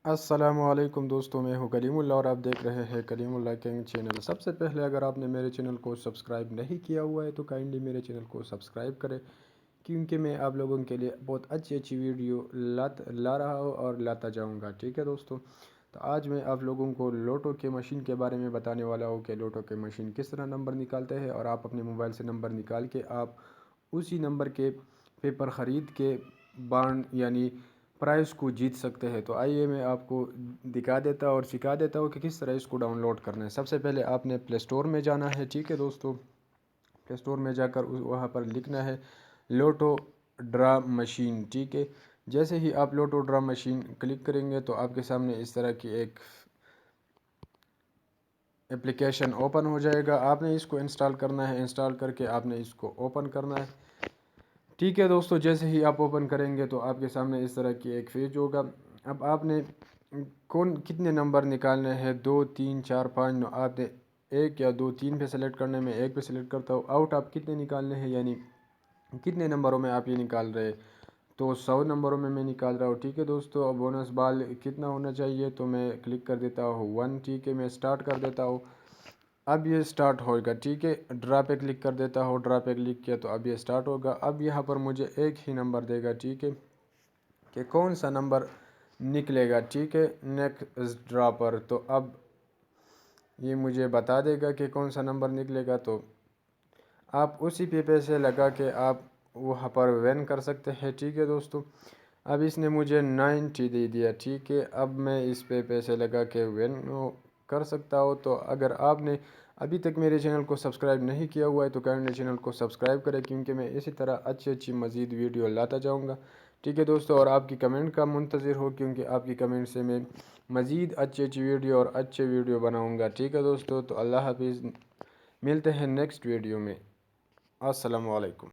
السلام علیکم دوستوں، میں ہوں کلیم اللہ اور آپ دیکھ رہے ہیں کلیم اللہ کنگ چینل۔ سب سے پہلے اگر آپ نے میرے چینل کو سبسکرائب نہیں کیا ہوا ہے تو کائنڈلی میرے چینل کو سبسکرائب کریں، کیونکہ میں آپ لوگوں کے لیے بہت اچھی ویڈیو لا رہا ہوں اور لاتا جاؤں گا، ٹھیک ہے دوستوں۔ تو آج میں آپ لوگوں کو لوٹو کے مشین کے بارے میں بتانے والا ہوں کہ لوٹو کے مشین کس طرح نمبر نکالتے ہیں، اور آپ اپنے موبائل سے نمبر نکال کے آپ اسی نمبر کے پیپر خرید کے بانڈ یعنی پرائز کو جیت سکتے ہیں۔ تو آئیے میں آپ کو دکھا دیتا ہوں اور سکھا دیتا ہوں کہ کس طرح اس کو ڈاؤن لوڈ کرنا ہے۔ سب سے پہلے آپ نے پلے اسٹور میں جانا ہے، ٹھیک ہے دوستو۔ پلے اسٹور میں جا کر وہاں پر لکھنا ہے لوٹو ڈرا مشین، ٹھیک ہے۔ جیسے ہی آپ لوٹو ڈرا مشین کلک کریں گے تو آپ کے سامنے اس طرح کی ایک اپلیکیشن اوپن ہو جائے گا۔ آپ نے اس کو انسٹال کرنا ہے، انسٹال کر کے آپ نے اس کو اوپن کرنا ہے، ٹھیک ہے دوستو۔ جیسے ہی آپ اوپن کریں گے تو آپ کے سامنے اس طرح کی ایک پیج ہوگا۔ اب آپ نے کتنے نمبر نکالنے ہیں، 2 3 4 5 9، آپ نے 1 یا 2 3 پہ سلیکٹ کرنے میں 1 پہ سلیکٹ کرتا ہوں۔ آؤٹ آپ کتنے نکالنے ہیں، یعنی کتنے نمبروں میں آپ یہ نکال رہے ہیں، تو 100 نمبروں میں نکال رہا ہوں، ٹھیک ہے دوستو۔ اب بونس بال کتنا ہونا چاہیے، تو میں کلک کر دیتا ہوں 1، ٹھیک ہے۔ میں سٹارٹ کر دیتا ہوں، اب یہ سٹارٹ ہوگا، ٹھیک ہے۔ ڈرا پہ کلک کر دیتا ہوں، ڈرا پہ کلک کیا تو اب یہ سٹارٹ ہوگا۔ اب یہاں پر مجھے ایک ہی نمبر دے گا، ٹھیک ہے، کہ کون سا نمبر نکلے گا، ٹھیک ہے، نیکسٹ ڈرا پر۔ تو اب یہ مجھے بتا دے گا کہ کون سا نمبر نکلے گا، تو آپ اسی پہ پیسے لگا کے آپ وہاں پر وین کر سکتے ہیں، ٹھیک ہے دوستو۔ اب اس نے مجھے 90 دے دیا، ٹھیک ہے۔ اب میں اس پہ پیسے لگا کے وین کر سکتا ہوں۔ تو اگر آپ نے ابھی تک میرے چینل کو سبسکرائب نہیں کیا ہوا ہے تو کائنڈلی چینل کو سبسکرائب کریں، کیونکہ میں اسی طرح اچھی مزید ویڈیو لاتا جاؤں گا، ٹھیک ہے دوستو۔ اور آپ کی کمنٹ کا منتظر ہو، کیونکہ آپ کی کمنٹ سے میں مزید اچھی ویڈیو اور اچھے ویڈیو بناؤں گا، ٹھیک ہے دوستو۔ تو اللہ حافظ، ملتے ہیں نیکسٹ ویڈیو میں۔ السلام علیکم۔